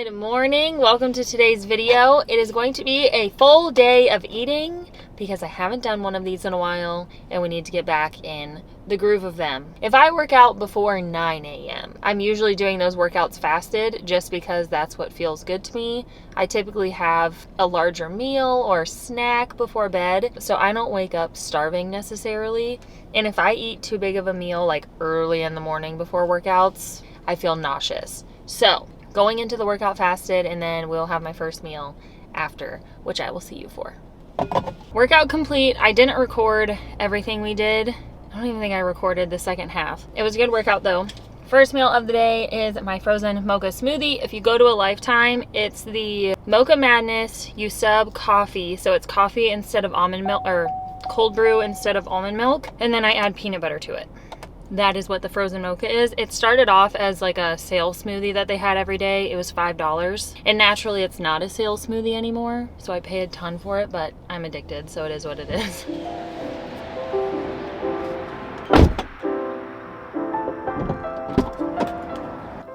Good morning, welcome to today's video. It is going to be a full day of eating because I haven't done one of these in a while and we need to get back in the groove of them. If I work out before 9 a.m., I'm usually doing those workouts fasted just because that's what feels good to me. I typically have a larger meal or snack before bed, so I don't wake up starving necessarily. And if I eat too big of a meal like early in the morning before workouts, I feel nauseous. So going into the workout fasted, and then we'll have my first meal after, which I will see you for. Workout complete. I didn't record everything we did. I don't even think I recorded the second half. It was a good workout though. First meal of the day is my frozen mocha smoothie. If you go to a Lifetime, it's the Mocha Madness. You sub coffee, so it's coffee instead of almond milk, or cold brew instead of almond milk, and then I add peanut butter to it. That is what the frozen mocha is. It started off as like a sale smoothie that they had every day. It was $5. And naturally it's not a sale smoothie anymore. So I pay a ton for it, but I'm addicted, so it is what it is.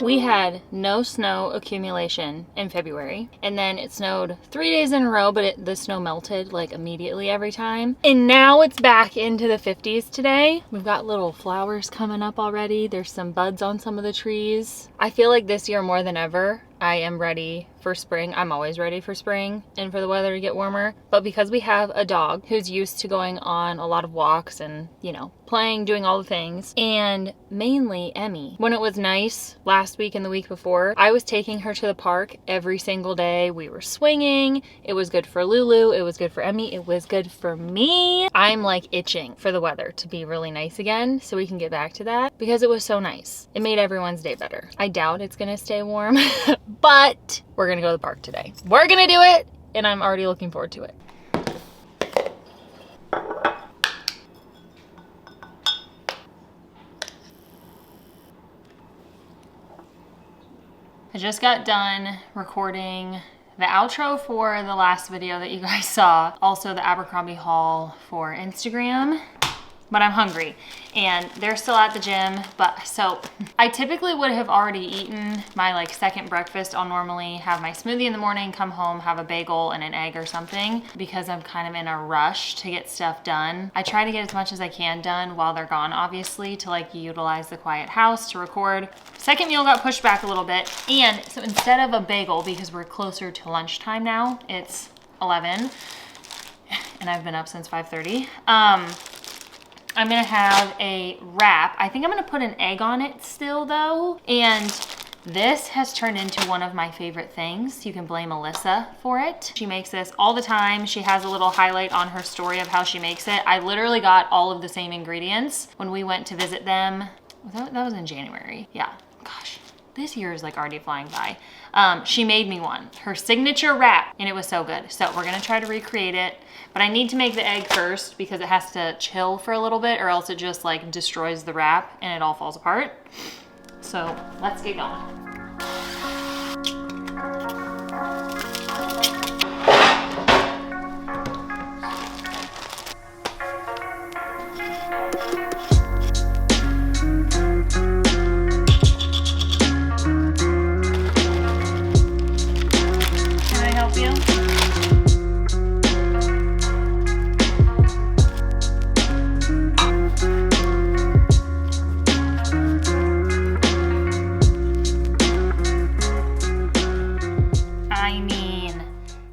We had no snow accumulation in February, and then it snowed 3 days in a row, but the snow melted like immediately every time. And now it's back into the 50s today. We've got little flowers coming up already. There's some buds on some of the trees. I feel like this year more than ever, I am ready for spring. I'm always ready for spring and for the weather to get warmer. But because we have a dog who's used to going on a lot of walks and, you know, playing, doing all the things, and mainly Emmy. When it was nice last week and the week before, I was taking her to the park every single day. We were swinging. It was good for Lulu. It was good for Emmy. It was good for me. I'm like itching for the weather to be really nice again so we can get back to that because it was so nice. It made everyone's day better. I doubt it's gonna stay warm, but we're gonna go to the park today. We're gonna do it, and I'm already looking forward to it. I just got done recording the outro for the last video that you guys saw, also the Abercrombie haul for Instagram. But I'm hungry and they're still at the gym. But so I typically would have already eaten my like second breakfast. I'll normally have my smoothie in the morning, come home, have a bagel and an egg or something because I'm kind of in a rush to get stuff done. I try to get as much as I can done while they're gone, obviously, to like utilize the quiet house to record. Second meal got pushed back a little bit. And so instead of a bagel, because we're closer to lunchtime now, it's 11 and I've been up since 5:30. I'm gonna have a wrap. I think I'm gonna put an egg on it still though. And this has turned into one of my favorite things. You can blame Alyssa for it. She makes this all the time. She has a little highlight on her story of how she makes it. I literally got all of the same ingredients when we went to visit them. That was in January. Yeah, gosh. This year is like already flying by. She made me one, her signature wrap, and it was so good. So we're gonna try to recreate it, but I need to make the egg first because it has to chill for a little bit or else it just like destroys the wrap and it all falls apart. So let's get going.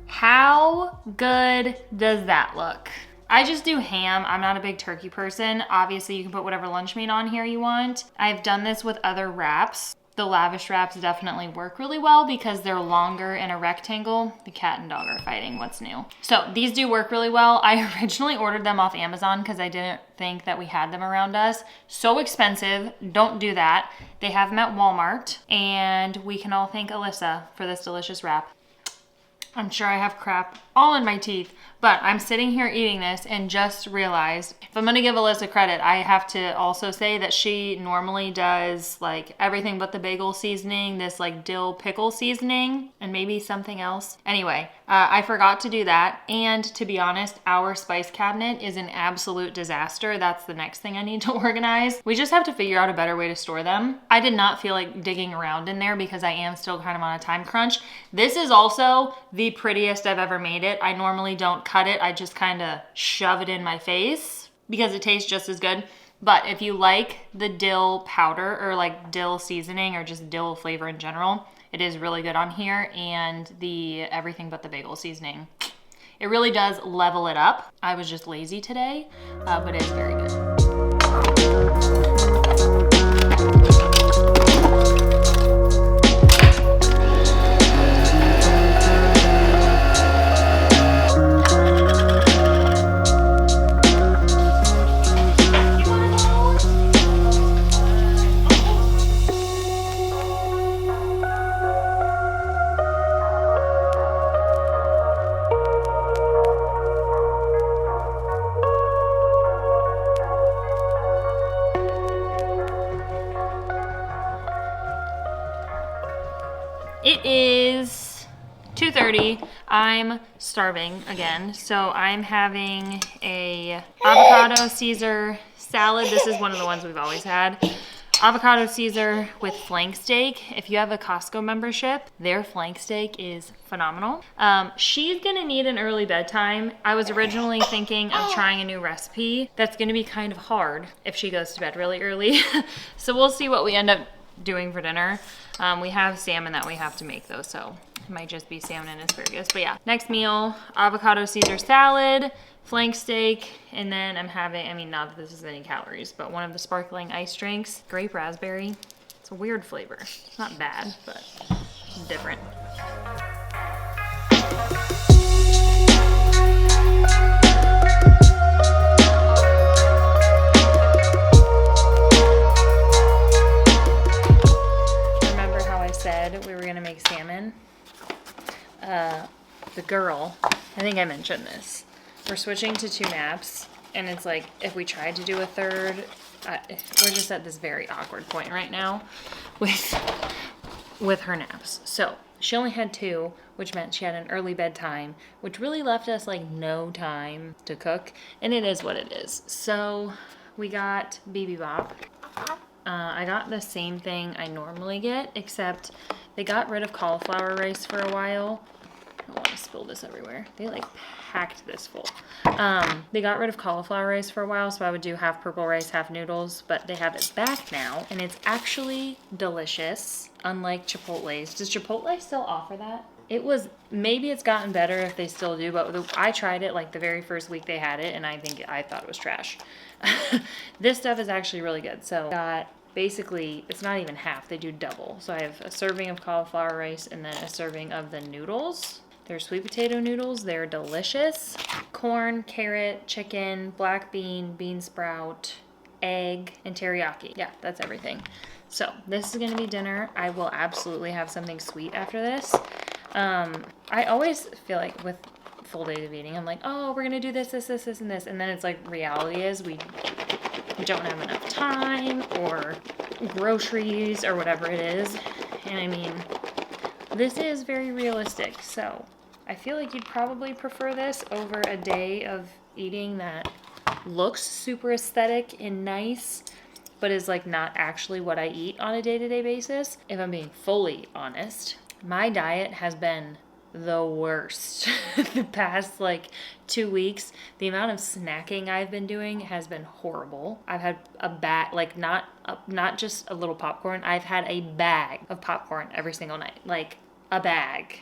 How good does that look? I just do ham. I'm not a big turkey person. Obviously, you can put whatever lunch meat on here you want. I've done this with other wraps. The lavish wraps definitely work really well because they're longer in a rectangle. The cat and dog are fighting. What's new? So these do work really well. I originally ordered them off Amazon because I didn't think that we had them around us. So expensive. Don't do that. They have them at Walmart, and we can all thank Alyssa for this delicious wrap. I'm sure I have crap all in my teeth, But I'm sitting here eating this and just realized, if I'm gonna give Alyssa credit, I have to also say that she normally does like everything but the bagel seasoning, this like dill pickle seasoning, and maybe something else. Anyway, I forgot to do that. And to be honest, our spice cabinet is an absolute disaster. That's the next thing I need to organize. We just have to figure out a better way to store them. I did not feel like digging around in there because I am still kind of on a time crunch. This is also the prettiest I've ever made it. I normally don't cut it. I just kind of shove it in my face because it tastes just as good. But if you like the dill powder or like dill seasoning or just dill flavor in general, it is really good on here. And the everything but the bagel seasoning, it really does level it up. I was just lazy today, but it's very good. It is 2:30. I'm starving again, so I'm having a avocado Caesar salad. This is one of the ones we've always had. Avocado Caesar with flank steak. If you have a Costco membership, their flank steak is phenomenal. She's gonna need an early bedtime. I was originally thinking of trying a new recipe that's gonna be kind of hard if she goes to bed really early. So we'll see what we end up doing for dinner. We have salmon that we have to make though, so it might just be salmon and asparagus. But yeah, next meal, avocado Caesar salad, flank steak, and then I'm having, I mean, not that this is any calories, but one of the sparkling ice drinks, grape raspberry. It's a weird flavor. It's not bad, but it's different. Said we were gonna make salmon. The girl, I think I mentioned this, we're switching to 2 naps, and it's like if we tried to do a third, we're just at this very awkward point right now with her naps. So she only had 2, which meant she had an early bedtime, which really left us like no time to cook, and it is what it is. So we got bibimbap. I got the same thing I normally get, except they got rid of cauliflower rice for a while. I don't want to spill this everywhere. They like packed this full. They got rid of cauliflower rice for a while, so I would do half purple rice, half noodles, but they have it back now, and it's actually delicious, unlike Chipotle's. Does Chipotle still offer that? It was, maybe it's gotten better if they still do, but I tried it like the very first week they had it, and I thought it was trash. This stuff is actually really good. So got basically, it's not even half, they do double. So I have a serving of cauliflower rice and then a serving of the noodles. They're sweet potato noodles, they're delicious. Corn, carrot, chicken, black bean, bean sprout, egg, and teriyaki. Yeah, that's everything. So this is gonna be dinner. I will absolutely have something sweet after this. I always feel like with full days of eating, I'm like, oh, we're gonna do this, this, this, this, and this. And then it's like, reality is we don't have enough time or groceries or whatever it is. And I mean, this is very realistic. So I feel like you'd probably prefer this over a day of eating that looks super aesthetic and nice, but is like not actually what I eat on a day-to-day basis. If I'm being fully honest, my diet has been the worst the past like 2 weeks. The amount of snacking I've been doing has been horrible. I've had a bag, like not just a little popcorn. I've had a bag of popcorn every single night, like a bag.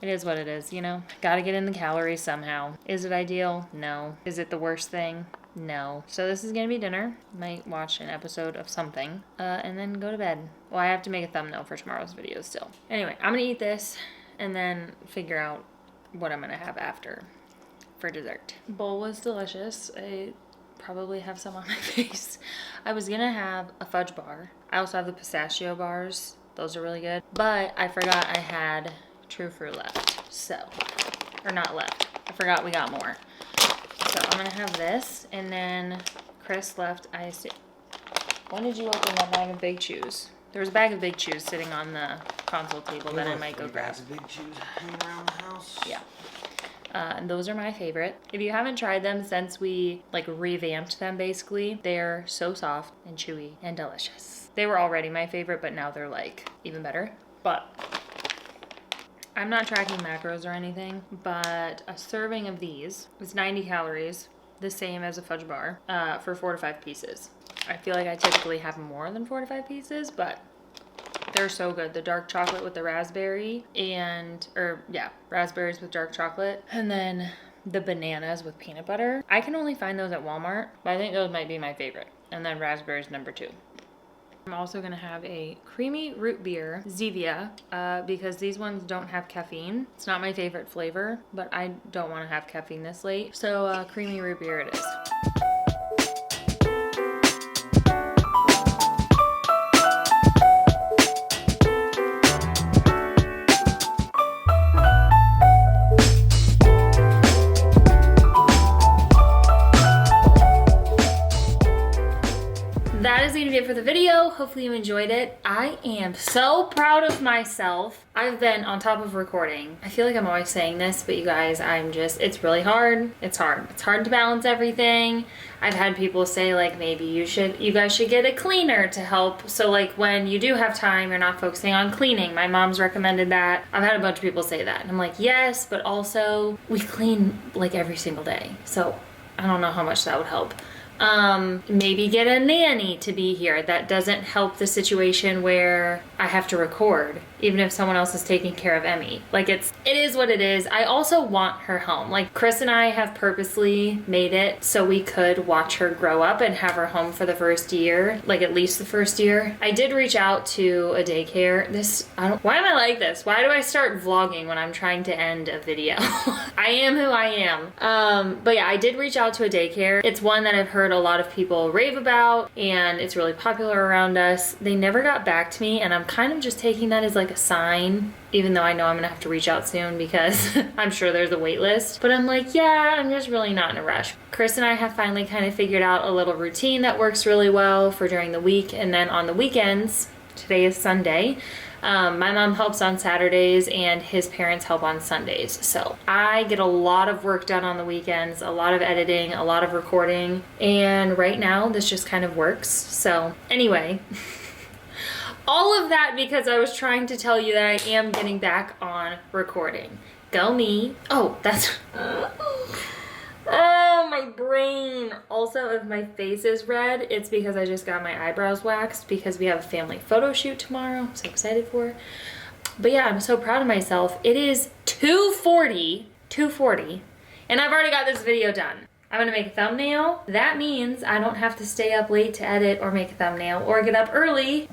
It is what it is, you know. Gotta get in the calories somehow. Is it ideal? No. Is it the worst thing? No. So this is gonna be dinner. Might watch an episode of something, and then go to bed. Well, I have to make a thumbnail for tomorrow's video still. Anyway, I'm gonna eat this and then figure out what I'm gonna have after for dessert. Bowl was delicious. I probably have some on my face. I was gonna have a fudge bar. I also have the pistachio bars Those are really good. But I forgot I had True Fruit left. So, or not left. I forgot we got more. So I'm gonna have this, and then Chris left, I assume. When did you open that bag of Big Chews? There was a bag of Big Chews sitting on the console table that I might go grab. Big Chews hanging around the house. Yeah. And those are my favorite. If you haven't tried them since we like revamped them basically, they're so soft and chewy and delicious. They were already my favorite, but now they're like even better. But I'm not tracking macros or anything, but a serving of these is 90 calories, the same as a fudge bar, for 4 to 5 pieces. I feel like I typically have more than 4 to 5 pieces, but they're so good. The dark chocolate with the raspberry raspberries with dark chocolate. And then the bananas with peanut butter. I can only find those at Walmart, but I think those might be my favorite. And then raspberries number 2. I'm also gonna have a creamy root beer, Zevia, because these ones don't have caffeine. It's not my favorite flavor, but I don't wanna have caffeine this late. So creamy root beer it is. That is gonna be it for the video. Hopefully you enjoyed it. I am so proud of myself. I've been on top of recording. I feel like I'm always saying this, but you guys, it's really hard. It's hard. It's hard to balance everything. I've had people say like, maybe you guys should get a cleaner to help. So like when you do have time, you're not focusing on cleaning. My mom's recommended that. I've had a bunch of people say that. And I'm like, yes, but also we clean like every single day. So I don't know how much that would help. Maybe get a nanny to be here. That doesn't help the situation where I have to record, even if someone else is taking care of Emmy. Like it is what it is. I also want her home. Like Chris and I have purposely made it so we could watch her grow up and have her home for the first year, like at least the first year. I did reach out to a daycare. Why am I like this? Why do I start vlogging when I'm trying to end a video? I am who I am. But yeah, I did reach out to a daycare. It's one that I've heard a lot of people rave about, and it's really popular around us. They never got back to me, and I'm kind of just taking that as like a sign, even though I know I'm gonna have to reach out soon because I'm sure there's a wait list. But I'm like, yeah, I'm just really not in a rush. Chris and I have finally kind of figured out a little routine that works really well for during the week, and then on the weekends, today is Sunday, my mom helps on Saturdays and his parents help on Sundays. So I get a lot of work done on the weekends, a lot of editing, a lot of recording, and right now this just kind of works. So anyway, all of that because I was trying to tell you that I am getting back on recording. Go me. Oh, that's... Oh, my brain. Also, if my face is red, it's because I just got my eyebrows waxed because we have a family photo shoot tomorrow. I'm so excited for it. But yeah, I'm so proud of myself. It is 2:40, and I've already got this video done. I'm gonna make a thumbnail. That means I don't have to stay up late to edit or make a thumbnail or get up early.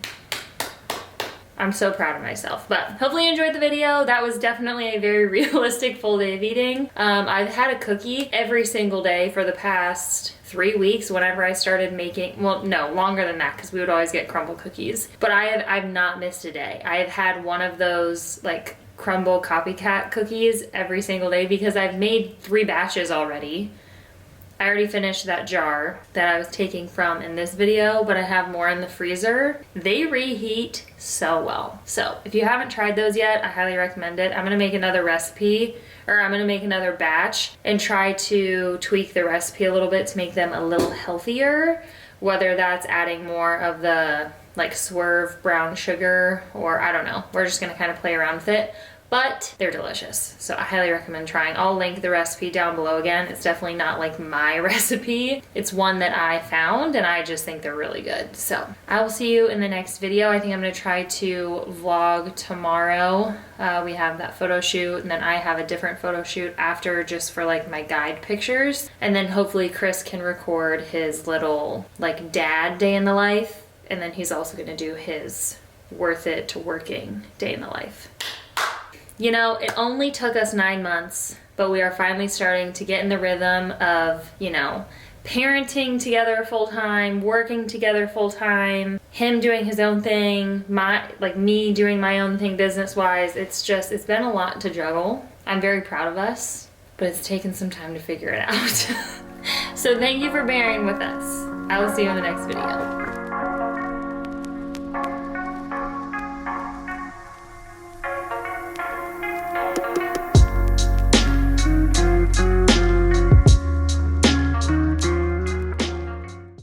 I'm so proud of myself, but hopefully you enjoyed the video. That was definitely a very realistic full day of eating. I've had a cookie every single day for the past 3 weeks whenever I started making, well, no, longer than that because we would always get Crumbl cookies, but I've not missed a day. I've had one of those like Crumbl copycat cookies every single day because I've made 3 batches already. I already finished that jar that I was taking from in this video, but I have more in the freezer. They reheat so well. So if you haven't tried those yet, I highly recommend it. I'm gonna make another recipe, or I'm gonna make another batch and try to tweak the recipe a little bit to make them a little healthier, whether that's adding more of the like Swerve brown sugar, or I don't know. We're just gonna kind of play around with it. But they're delicious, so I highly recommend trying. I'll link the recipe down below again. It's definitely not like my recipe. It's one that I found, and I just think they're really good. So I will see you in the next video. I think I'm gonna try to vlog tomorrow. We have that photo shoot, and then I have a different photo shoot after just for like my guide pictures. And then hopefully Chris can record his little like dad day in the life, and then he's also gonna do his worth it to working day in the life. You know, it only took us 9 months, but we are finally starting to get in the rhythm of, you know, parenting together full time, working together full time, him doing his own thing, me doing my own thing business wise. It's been a lot to juggle. I'm very proud of us, but it's taken some time to figure it out. So thank you for bearing with us. I will see you in the next video.